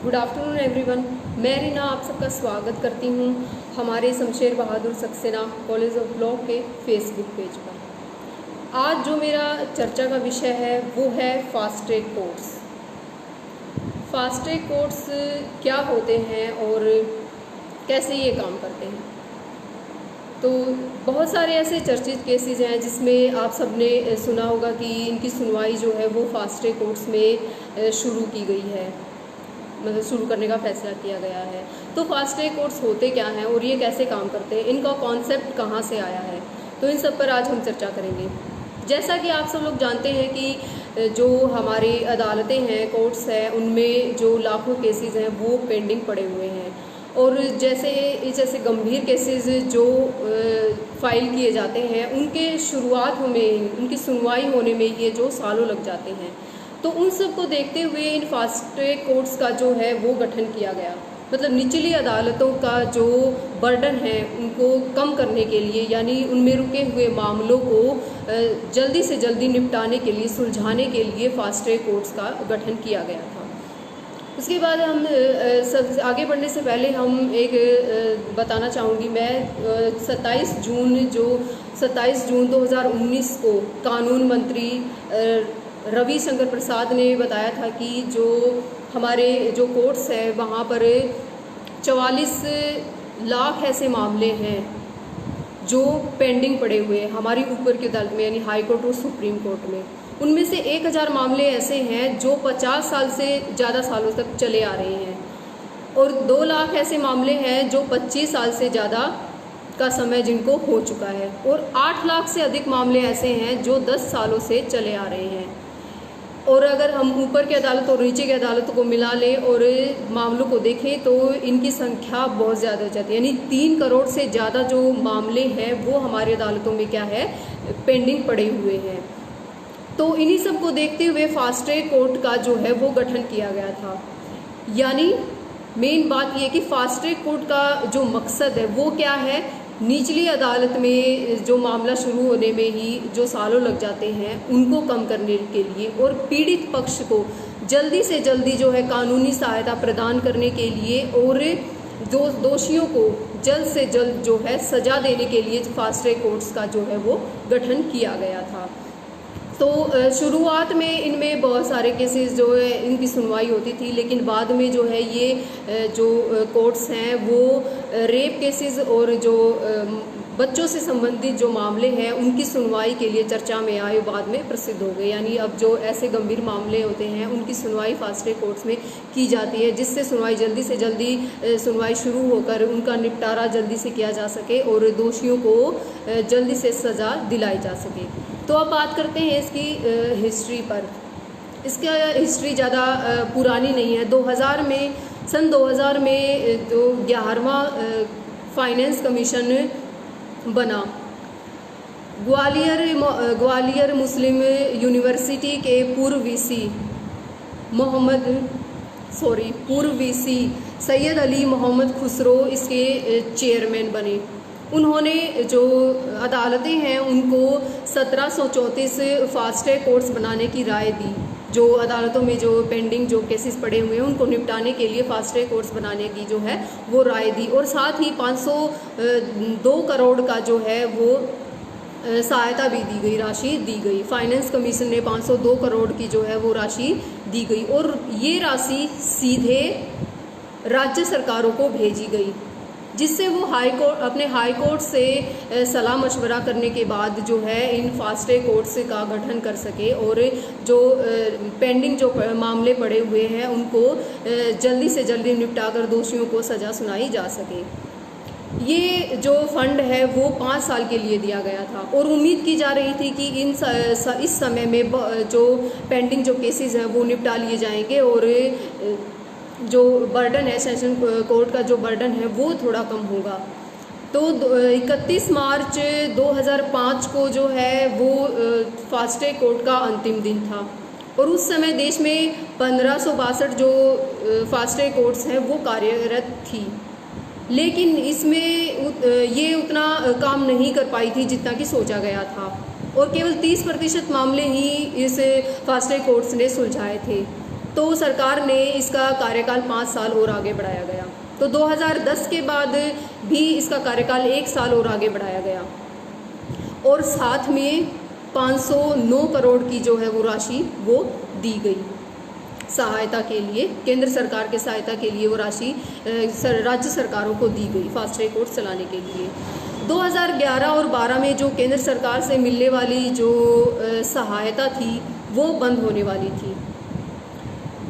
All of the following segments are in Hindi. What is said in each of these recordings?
Good afternoon everyone. मैं रीना आप सबका स्वागत करती हूँ हमारे शमशेर बहादुर सक्सेना कॉलेज ऑफ लॉ के फेसबुक पेज पर। आज जो मेरा चर्चा का विषय है वो है fast track courts. Fast track courts क्या होते हैं और कैसे ये काम करते हैं। तो बहुत सारे ऐसे चर्चित केसेस हैं जिसमें आप सबने सुना होगा कि इनकी सुनवाई जो है वो फास्ट ट्रैक कोर्ट्स में शुरू की गई है, मतलब शुरू करने का फैसला किया गया है। तो फास्ट ट्रैक कोर्ट्स होते क्या हैं और ये कैसे काम करते हैं, इनका कॉन्सेप्ट कहाँ से आया है, तो इन सब पर आज हम चर्चा करेंगे। जैसा कि आप सब लोग जानते हैं कि जो हमारी अदालतें हैं, कोर्ट्स हैं, उनमें जो लाखों केसेस हैं वो पेंडिंग पड़े हुए हैं। और जैसे गंभीर केसेस जो फाइल किए जाते हैं उनके शुरुआत में, उनकी सुनवाई होने में ये जो सालों लग जाते हैं। तो उन सब को देखते हुए इन फास्ट ट्रैक कोर्ट्स का जो है वो गठन किया गया। मतलब निचली अदालतों का जो बर्डन है उनको कम करने के लिए, यानी उनमें रुके हुए मामलों को जल्दी से जल्दी निपटाने के लिए, सुलझाने के लिए फास्ट ट्रैक कोर्ट्स का गठन किया गया था। उसके बाद हम सब आगे बढ़ने से पहले हम एक बताना चाहूँगी मैं 27 जून 2019 को कानून मंत्री रविशंकर प्रसाद ने बताया था कि जो हमारे जो कोर्ट्स है वहाँ पर 44 लाख ऐसे मामले हैं जो पेंडिंग पड़े हुए हैं हमारी ऊपर की अदालत में, यानी हाई कोर्ट और सुप्रीम कोर्ट में। उनमें से 1000 मामले ऐसे हैं जो 50 साल से ज़्यादा सालों तक चले आ रहे हैं और 2 लाख ऐसे मामले हैं जो 25 साल से ज़्यादा का समय जिनको हो चुका है, और 8 लाख से अधिक मामले ऐसे हैं जो 10 सालों से चले आ रहे हैं। और अगर हम ऊपर की अदालत और नीचे की अदालतों को मिला लें और मामलों को देखें तो इनकी संख्या बहुत ज़्यादा हो जाती है, यानी 3 करोड़ से ज़्यादा जो मामले हैं वो हमारी अदालतों में क्या है, पेंडिंग पड़े हुए हैं। तो इन्हीं सब को देखते हुए फास्ट ट्रैक कोर्ट का जो है वो गठन किया गया था। यानी मेन बात ये कि फास्ट ट्रैक कोर्ट का जो मकसद है वो क्या है, निचली अदालत में जो मामला शुरू होने में ही जो सालों लग जाते हैं उनको कम करने के लिए और पीड़ित पक्ष को जल्दी से जल्दी जो है कानूनी सहायता प्रदान करने के लिए और जो दोषियों को जल्द से जल्द जो है सजा देने के लिए फास्ट ट्रैक कोर्ट्स का जो है वो गठन किया गया था। तो शुरुआत में इनमें बहुत सारे केसेस जो है इनकी सुनवाई होती थी, लेकिन बाद में जो है ये जो कोर्ट्स हैं वो रेप केसेस और जो बच्चों से संबंधित जो मामले हैं उनकी सुनवाई के लिए चर्चा में आए, बाद में प्रसिद्ध हो गए। यानी अब जो ऐसे गंभीर मामले होते हैं उनकी सुनवाई फास्ट ट्रैक कोर्ट्स में की जाती है, जिससे सुनवाई जल्दी से जल्दी सुनवाई शुरू होकर उनका निपटारा जल्दी से किया जा सके और दोषियों को जल्दी से सज़ा दिलाई जा सके। तो अब बात करते हैं इसकी हिस्ट्री पर। इसका हिस्ट्री ज़्यादा पुरानी नहीं है। सन 2000 में जो 11वां फाइनेंस कमीशन बना, ग्वालियर मुस्लिम यूनिवर्सिटी के पूर्व वीसी सैयद अली मोहम्मद खुसरो इसके चेयरमैन बने। उन्होंने जो अदालतें हैं उनको 1734 फास्ट ट्रैक कोर्ट्स बनाने की राय दी। जो अदालतों में जो पेंडिंग जो केसेस पड़े हुए हैं उनको निपटाने के लिए फास्ट ट्रैक कोर्ट्स बनाने की जो है वो राय दी, और साथ ही 502 करोड़ का जो है वो सहायता भी दी गई, राशि दी गई। फाइनेंस कमीशन ने 502 करोड़ की जो है वो राशि दी गई और ये राशि सीधे राज्य सरकारों को भेजी गई, जिससे वो अपने हाई कोर्ट से सलाह मशवरा करने के बाद जो है इन फास्ट ट्रैक कोर्ट्स का गठन कर सके और जो पेंडिंग जो मामले पड़े हुए हैं उनको जल्दी से जल्दी निपटाकर दोषियों को सज़ा सुनाई जा सके। ये जो फंड है वो 5 साल के लिए दिया गया था और उम्मीद की जा रही थी कि इस समय में जो पेंडिंग जो केसेस हैं वो निपटा लिए जाएंगे और जो बर्डन है, सेशन कोर्ट का जो बर्डन है वो थोड़ा कम होगा। तो 31 मार्च 2005 को जो है वो फास्ट ट्रैक कोर्ट का अंतिम दिन था और उस समय देश में 1562 जो फास्ट ट्रैक कोर्ट्स हैं वो कार्यरत थी, लेकिन इसमें ये उतना काम नहीं कर पाई थी जितना कि सोचा गया था और केवल 30% मामले ही इस फास्ट ट्रैक कोर्ट्स ने सुलझाए थे। तो सरकार ने इसका कार्यकाल 5 साल और आगे बढ़ाया गया। तो 2010 के बाद भी इसका कार्यकाल 1 साल और आगे बढ़ाया गया और साथ में 509 करोड़ की जो है वो राशि वो दी गई सहायता के लिए, केंद्र सरकार के सहायता के लिए वो राशि राज्य सरकारों को दी गई फास्ट ट्रैक कोर्ट चलाने के लिए। 2011 और 12 में जो केंद्र सरकार से मिलने वाली जो सहायता थी वो बंद होने वाली थी।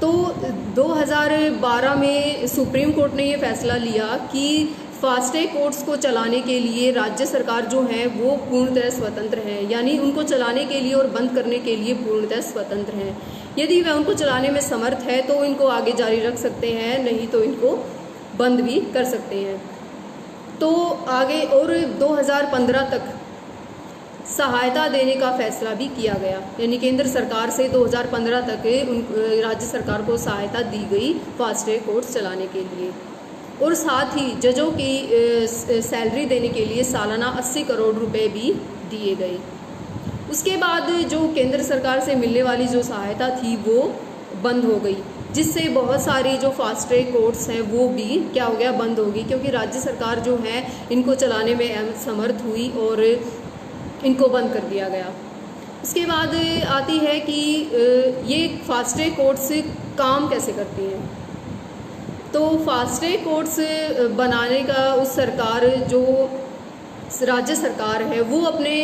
तो 2012 में सुप्रीम कोर्ट ने ये फैसला लिया कि फास्ट ट्रैक कोर्ट्स को चलाने के लिए राज्य सरकार जो है वो पूर्णतः स्वतंत्र है, यानी उनको चलाने के लिए और बंद करने के लिए पूर्णतः स्वतंत्र हैं। यदि वह उनको चलाने में समर्थ है तो इनको आगे जारी रख सकते हैं, नहीं तो इनको बंद भी कर सकते हैं। तो आगे और 2015 तक सहायता देने का फैसला भी किया गया, यानी केंद्र सरकार से 2015 तक राज्य सरकार को सहायता दी गई फास्ट ट्रैक कोर्ट्स चलाने के लिए। और साथ ही जजों की सैलरी देने के लिए सालाना 80 करोड़ रुपए भी दिए गए। उसके बाद जो केंद्र सरकार से मिलने वाली जो सहायता थी वो बंद हो गई, जिससे बहुत सारी जो फास्ट ट्रैक कोर्ट्स हैं वो भी क्या हो गया, बंद हो गई, क्योंकि राज्य सरकार जो है इनको चलाने में समर्थ हुई और इनको बंद कर दिया गया। उसके बाद आती है कि ये फास्ट ट्रैक कोर्ट्स काम कैसे करती हैं। तो फास्ट ट्रैक कोर्ट्स बनाने का उस सरकार जो राज्य सरकार है वो अपने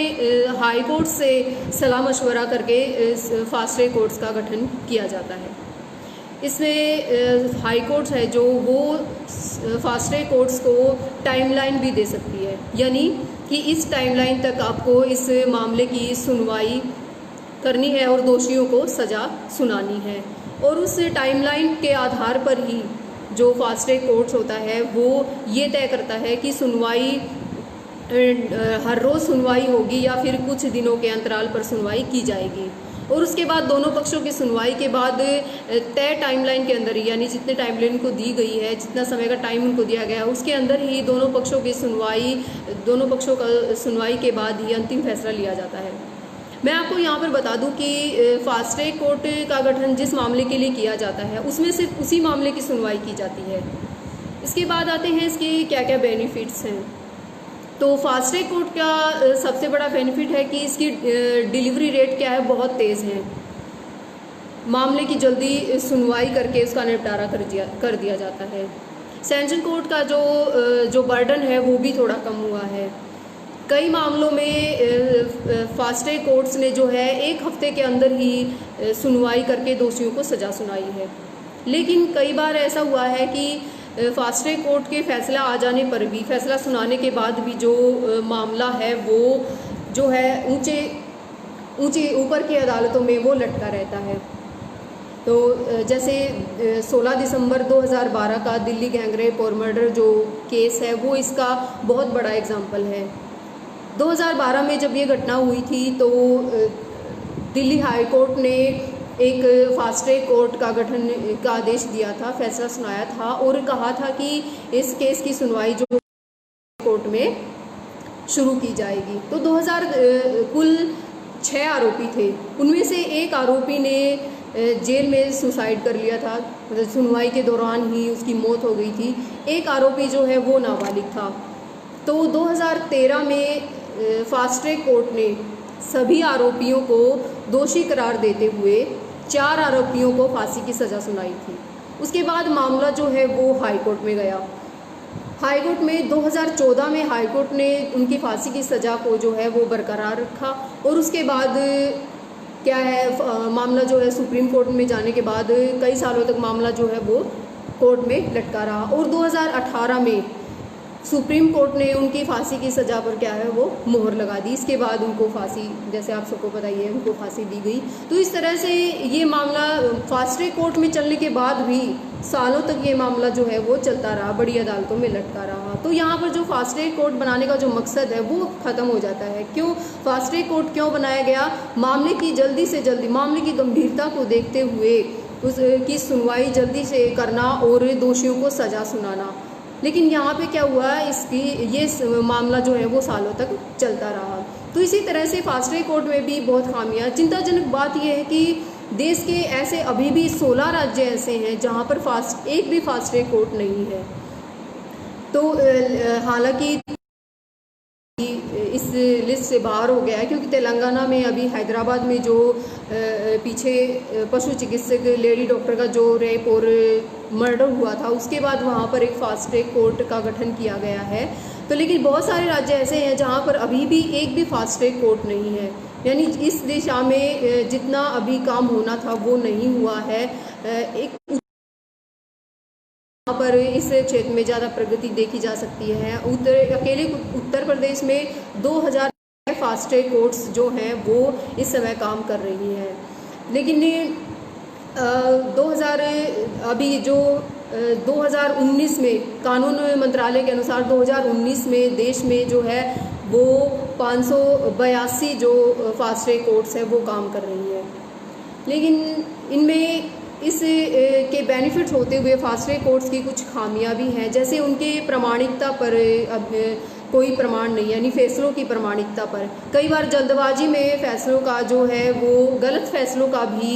हाई कोर्ट से सलाह मशवरा करके फास्ट ट्रैक कोर्ट्स का गठन किया जाता है। इसमें हाई कोर्ट्स है जो वो फास्ट ट्रैक कोर्ट्स को टाइमलाइन भी दे सकती है, यानी कि इस टाइमलाइन तक आपको इस मामले की सुनवाई करनी है और दोषियों को सज़ा सुनानी है। और उस टाइमलाइन के आधार पर ही जो फास्ट ट्रैक कोर्ट्स होता है वो ये तय करता है कि सुनवाई हर रोज़ सुनवाई होगी या फिर कुछ दिनों के अंतराल पर सुनवाई की जाएगी। और उसके बाद दोनों पक्षों की सुनवाई के बाद तय टाइमलाइन के अंदर ही, यानी जितने टाइमलाइन को दी गई है, जितना समय का टाइम उनको दिया गया है, उसके अंदर ही दोनों पक्षों का सुनवाई के बाद ही अंतिम फैसला लिया जाता है। मैं आपको यहाँ पर बता दूं कि फास्ट ट्रैक कोर्ट का गठन जिस मामले के लिए किया जाता है उसमें सिर्फ उसी मामले की सुनवाई की जाती है। इसके बाद आते हैं इसके क्या क्या बेनिफिट्स हैं। तो फास्ट ट्रैक कोर्ट का सबसे बड़ा बेनिफिट है कि इसकी डिलीवरी रेट क्या है, बहुत तेज़ है। मामले की जल्दी सुनवाई करके उसका निपटारा कर दिया जाता है। सेशन कोर्ट का जो बर्डन है वो भी थोड़ा कम हुआ है। कई मामलों में फास्ट ट्रैक कोर्ट्स ने जो है 1 हफ्ते के अंदर ही सुनवाई करके दोषियों को सज़ा सुनाई है। लेकिन कई बार ऐसा हुआ है कि फास्ट ट्रैक कोर्ट के फैसला आ जाने पर भी, फैसला सुनाने के बाद भी जो मामला है वो जो है ऊपर की अदालतों में वो लटका रहता है। तो जैसे 16 दिसंबर 2012 का दिल्ली गैंगरेप और मर्डर जो केस है वो इसका बहुत बड़ा एग्जाम्पल है। 2012 में जब ये घटना हुई थी तो दिल्ली हाई कोर्ट ने एक फास्ट ट्रैक कोर्ट का गठन का आदेश दिया था, फैसला सुनाया था और कहा था कि इस केस की सुनवाई जो कोर्ट में शुरू की जाएगी। तो कुल 6 आरोपी थे, उनमें से एक आरोपी ने जेल में सुसाइड कर लिया था, मतलब सुनवाई के दौरान ही उसकी मौत हो गई थी। एक आरोपी जो है वो नाबालिग था। तो 2013 में फास्ट ट्रैक कोर्ट ने सभी आरोपियों को दोषी करार देते हुए 4 आरोपियों को फांसी की सज़ा सुनाई थी। उसके बाद मामला जो है वो हाई कोर्ट में गया। हाई कोर्ट में 2014 में हाई कोर्ट ने उनकी फांसी की सज़ा को जो है वो बरकरार रखा और उसके बाद क्या है, मामला जो है सुप्रीम कोर्ट में जाने के बाद कई सालों तक मामला जो है वो कोर्ट में लटका रहा और 2018 में सुप्रीम कोर्ट ने उनकी फांसी की सज़ा पर क्या है वो मोहर लगा दी। इसके बाद उनको फांसी, जैसे आप सबको पता ही है, उनको फांसी दी गई। तो इस तरह से ये मामला फास्ट ट्रैक कोर्ट में चलने के बाद भी सालों तक ये मामला जो है वो चलता रहा, बड़ी अदालतों में लटका रहा। तो यहाँ पर जो फास्ट ट्रैक कोर्ट बनाने का जो मकसद है वो ख़त्म हो जाता है। क्यों फास्ट ट्रैक कोर्ट क्यों बनाया गया? मामले की जल्दी से जल्दी, मामले की गंभीरता को देखते हुए उसकी सुनवाई जल्दी से करना और दोषियों को सज़ा सुनाना। लेकिन यहाँ पे क्या हुआ, ये मामला जो है वो सालों तक चलता रहा। तो इसी तरह से फास्ट ट्रैक कोर्ट में भी बहुत खामियां। चिंताजनक बात यह है कि देश के ऐसे अभी भी 16 राज्य ऐसे हैं जहां पर एक भी फास्ट ट्रैक कोर्ट नहीं है। तो हालांकि इस लिस्ट से बाहर हो गया है, क्योंकि तेलंगाना में अभी हैदराबाद में जो पीछे पशु चिकित्सक लेडी डॉक्टर का जो रेप और मर्डर हुआ था, उसके बाद वहाँ पर एक फास्ट ट्रैक कोर्ट का गठन किया गया है। तो लेकिन बहुत सारे राज्य ऐसे हैं जहाँ पर अभी भी एक भी फास्ट ट्रैक कोर्ट नहीं है, यानी इस दिशा में जितना अभी काम होना था वो नहीं हुआ है। एक यहाँ पर इस क्षेत्र में ज़्यादा प्रगति देखी जा सकती है। अकेले उत्तर प्रदेश में 2000 फास्ट ट्रैक कोर्ट्स जो हैं वो इस समय काम कर रही हैं। लेकिन 2019 में कानून मंत्रालय के अनुसार 2019 में देश में जो है वो 582 जो फास्ट ट्रैक कोर्ट्स हैं वो काम कर रही हैं। लेकिन इनमें इस के बेनिफिट्स होते हुए फास्ट ट्रैक कोर्ट्स की कुछ खामियां भी हैं, जैसे उनके प्रामाणिकता पर अब कोई प्रमाण नहीं, यानी फैसलों की प्रामाणिकता पर कई बार जल्दबाजी में फैसलों का जो है वो गलत फैसलों का भी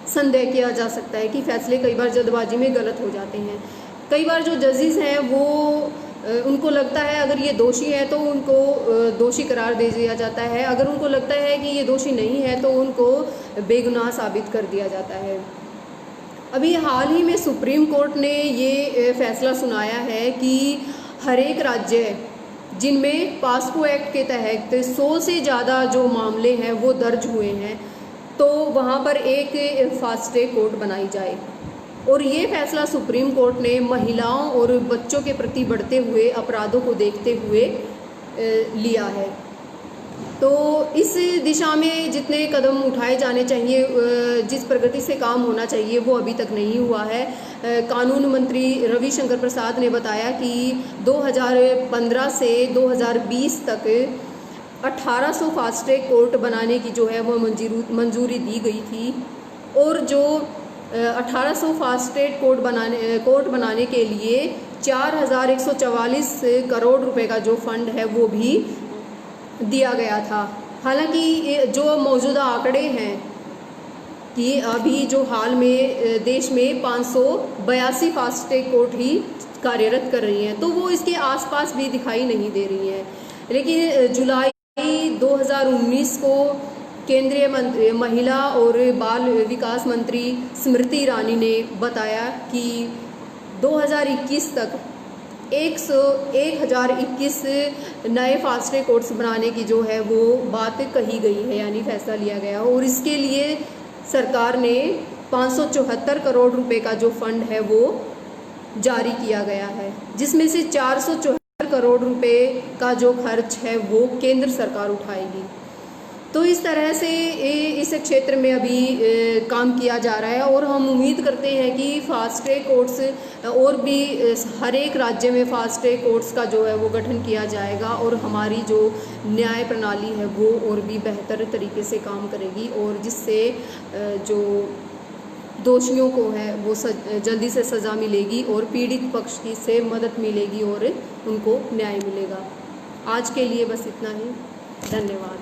संदेह किया जा सकता है कि फैसले कई बार जल्दबाजी में गलत हो जाते हैं। कई बार जो जजेस हैं वो उनको लगता है अगर ये दोषी है तो उनको दोषी करार दे दिया जाता है, अगर उनको लगता है कि ये दोषी नहीं है तो उनको बेगुनाह साबित कर दिया जाता है। अभी हाल ही में सुप्रीम कोर्ट ने ये फैसला सुनाया है कि हर एक राज्य जिनमें पास्को एक्ट के तहत 100 से ज़्यादा जो मामले हैं वो दर्ज हुए हैं, तो वहाँ पर एक फास्ट ट्रैक कोर्ट बनाई जाए। और ये फैसला सुप्रीम कोर्ट ने महिलाओं और बच्चों के प्रति बढ़ते हुए अपराधों को देखते हुए लिया है। तो इस दिशा में जितने कदम उठाए जाने चाहिए, जिस प्रगति से काम होना चाहिए वो अभी तक नहीं हुआ है। कानून मंत्री रविशंकर प्रसाद ने बताया कि 2015 से 2020 तक 1800 फास्ट ट्रैक कोर्ट बनाने की जो है वो मंजूरी दी गई थी, और जो 1800 फास्ट ट्रैक कोर्ट बनाने के लिए 4144 करोड़ रुपए का जो फंड है वो भी दिया गया था। हालांकि जो मौजूदा आंकड़े हैं कि अभी जो हाल में देश में 582 फास्ट ट्रैक कोर्ट ही कार्यरत कर रही हैं, तो वो इसके आसपास भी दिखाई नहीं दे रही हैं। लेकिन जुलाई 2019 को केंद्रीय महिला और बाल विकास मंत्री स्मृति ईरानी ने बताया कि 2021 तक 1021 नए फास्ट ट्रैक कोर्ट्स बनाने की जो है वो बात कही गई है, यानी फैसला लिया गया। और इसके लिए सरकार ने 574 करोड़ रुपए का जो फंड है वो जारी किया गया है, जिसमें से 474 करोड़ रुपए का जो खर्च है वो केंद्र सरकार उठाएगी। तो इस तरह से इस क्षेत्र में अभी काम किया जा रहा है, और हम उम्मीद करते हैं कि फास्ट ट्रैक कोर्ट्स और भी हर एक राज्य में फास्ट ट्रैक कोर्ट्स का जो है वो गठन किया जाएगा, और हमारी जो न्याय प्रणाली है वो और भी बेहतर तरीके से काम करेगी, और जिससे जो दोषियों को है वो जल्दी से सज़ा मिलेगी और पीड़ित पक्ष की से मदद मिलेगी और उनको न्याय मिलेगा। आज के लिए बस इतना ही। धन्यवाद।